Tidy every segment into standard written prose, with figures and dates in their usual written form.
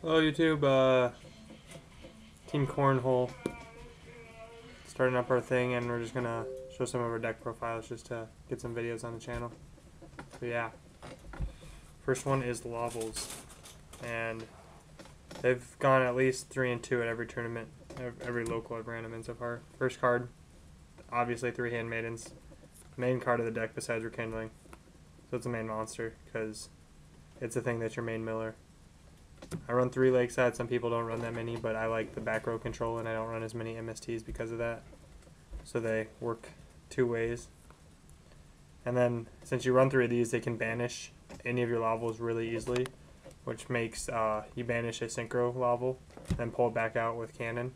Hello YouTube, Team Cornhole, starting up our thing, and we're just gonna show some of our deck profiles just to get some videos on the channel. So yeah, first one is Laval's, and they've gone at least 3-2 at every tournament, every local I've ran them in so far. First card, obviously 3 Handmaidens, main card of the deck besides Rekindling, so it's a main monster because it's a thing that's your main miller. I run 3 Lakeside. Some people don't run that many, but I like the back row control, and I don't run as many MSTs because of that. So they work 2 ways. And then, since you run 3 of these, they can banish any of your Lavals really easily, which makes you banish a Synchro Laval, then pull it back out with Cannon.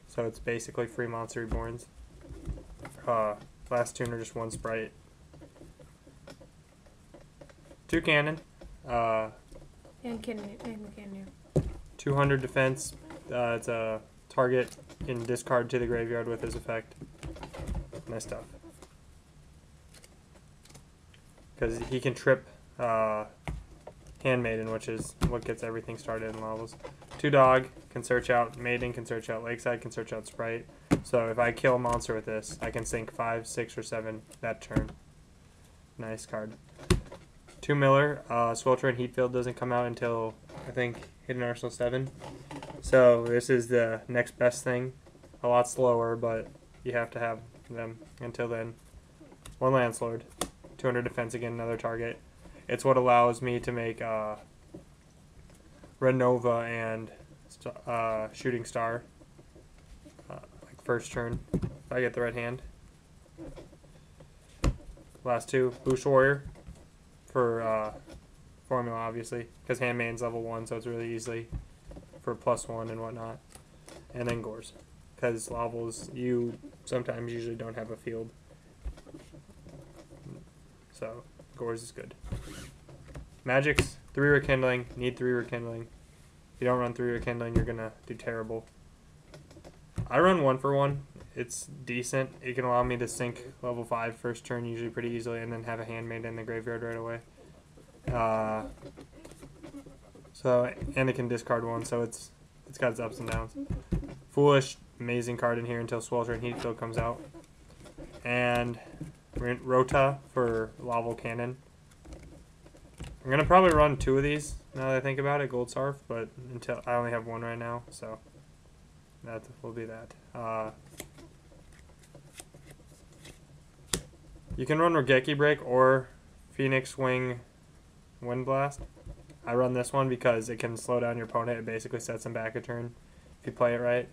So it's basically free Monster Reborns. Last tuner, just 1 Sprite. 2 Cannon. And can 200 defense. It's a target can discard to the graveyard with his effect. Nice stuff. Because he can trip Handmaiden, which is what gets everything started in levels. 2 dog can search out Maiden, can search out Lakeside, can search out Sprite. So if I kill a monster with this, I can sink 5, 6, or 7 that turn. Nice card. 2 Miller, Swelter and Heatfield doesn't come out until, I think, Hidden Arsenal 7. So this is the next best thing. A lot slower, but you have to have them until then. 1 Landslord, 200 defense again, another target. It's what allows me to make Red Nova and Shooting Star like first turn if I get the red hand. Last 2, Boost Warrior. For formula, obviously, because Handmaiden's level 1, so it's really easy for +1 and whatnot. And then Gores, because Lavals, you sometimes usually don't have a field. So, Gores is good. Magics, 3 Rekindling, need 3 Rekindling. If you don't run 3 Rekindling, you're going to do terrible. I run 1 for 1. It's decent. It can allow me to sink level 5 first turn usually pretty easily, and then have a Handmaid in the graveyard right away. And it can discard 1, so it's got its ups and downs. Foolish, amazing card in here until Swelter and Heatfield comes out. And Rota for Laval Cannon. I'm gonna probably run 2 of these now that I think about it, Gold Sarf, but until I only have 1 right now, so that will be that. You can run Regeki Break or Phoenix Wing Wind Blast. I run this one because it can slow down your opponent. It basically sets them back a turn if you play it right.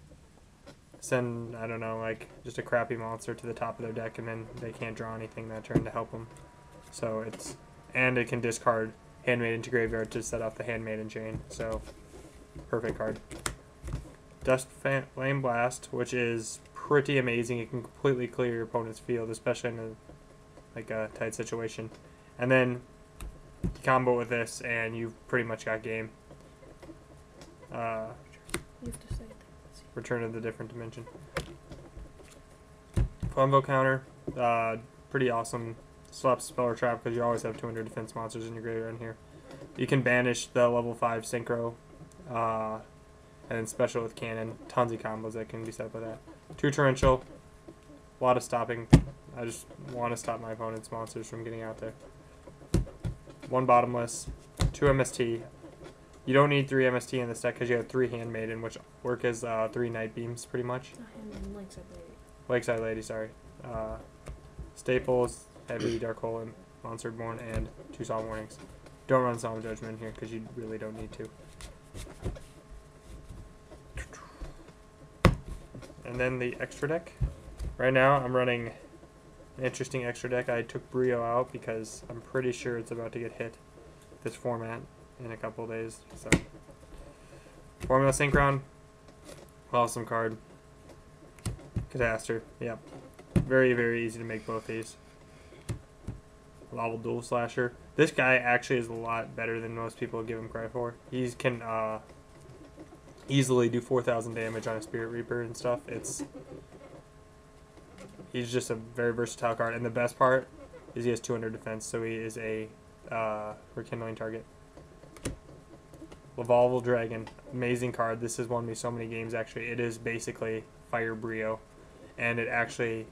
Send, I don't know, like just a crappy monster to the top of their deck, and then they can't draw anything that turn to help them. So and it can discard Handmaiden to graveyard to set off the Handmaiden chain. So perfect card. Dust Flame Blast, which is pretty amazing. It can completely clear your opponent's field, especially in a tight situation. And then you combo with this, and you've pretty much got game. You have to say that. Return of the Different Dimension. Combo counter, pretty awesome. Slap Spell or Trap because you always have 200 defense monsters in your graveyard in here. You can banish the level 5 Synchro, and then special with Cannon. Tons of combos that can be set by that. 2 Torrential, a lot of stopping. I just want to stop my opponent's monsters from getting out there. 1 Bottomless, 2 MST. You don't need 3 MST in this deck because you have 3 Handmaiden, which work as 3 Night Beams pretty much. Lakeside Lady. Lakeside Lady, sorry. Staples, Heavy, Dark Hole, and Monster Born, and 2 Solemn Warnings. Don't run Solemn Judgment in here because you really don't need to. And then the extra deck. Right now I'm running an interesting extra deck. I took Brio out because I'm pretty sure it's about to get hit this format in a couple of days. So Formula Synchron, awesome card. Catastor, yep. Very, very easy to make both these. Laval Dual Slasher. This guy actually is a lot better than most people give him credit for. He can easily do 4,000 damage on a Spirit Reaper and stuff. He's just a very versatile card, and the best part is he has 200 defense, so he is a rekindling target. Laval Dragon, amazing card. This has won me so many games, actually. It is basically Fire Brio, and it actually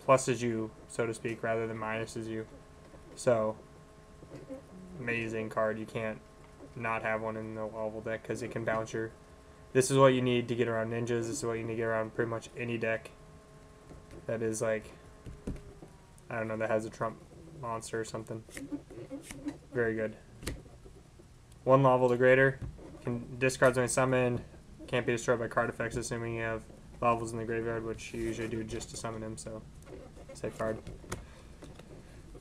pluses you, so to speak, rather than minuses you. So, amazing card. You can't not have one in the Laval deck because it can bounce your... This is what you need to get around ninjas. This is what you need to get around pretty much any deck that is like, I don't know, that has a Trump monster or something. Very good. 1 Laval Degrader. Can discards when summoned. Can't be destroyed by card effects, assuming you have Lavals in the graveyard, which you usually do just to summon him, so safe card.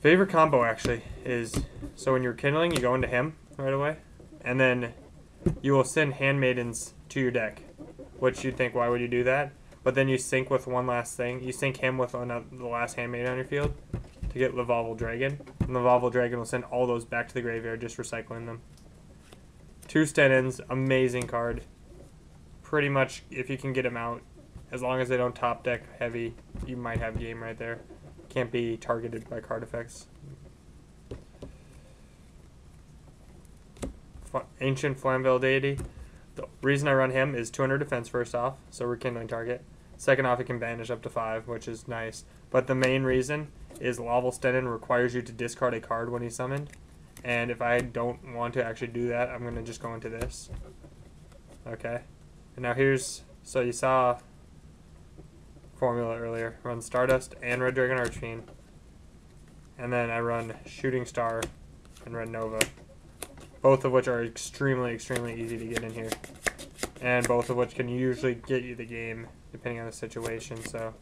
Favorite combo, actually, is, so when you're kindling, you go into him right away, and then you will send Handmaidens to your deck, which you'd think, why would you do that? But then you sync with one last thing. You sync him with the last Handmaiden on your field to get Laval Dragon, and Laval Dragon will send all those back to the graveyard, just recycling them. 2 Stenins, amazing card. Pretty much, if you can get them out, as long as they don't top deck heavy, you might have game right there. Can't be targeted by card effects. Ancient Flamvell Deity. The reason I run him is 200 defense first off, so rekindling target. Second off, it can banish up to 5, which is nice. But the main reason is Laval Stenin requires you to discard a card when he's summoned. And if I don't want to actually do that, I'm going to just go into this. Okay. And now here's, so you saw formula earlier. Run Stardust and Red Dragon Archfiend. And then I run Shooting Star and Red Nova. Both of which are extremely, extremely easy to get in here. And both of which can usually get you the game, depending on the situation. So,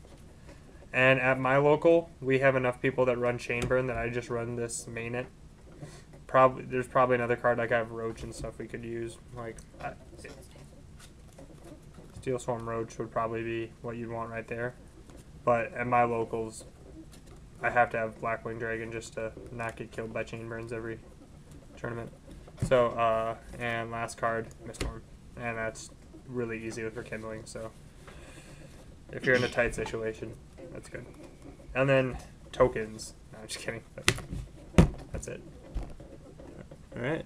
and at my local, we have enough people that run Chainburn that I just run this main it. There's probably another card like I have Roach and stuff we could use. Like Steel Swarm Roach would probably be what you'd want right there. But at my locals, I have to have Blackwing Dragon just to not get killed by Chainburns every tournament. So, and last card, Miststorm. And that's really easy with rekindling, so if you're in a tight situation, that's good. And then tokens. No, I'm just kidding. But that's it. Alright.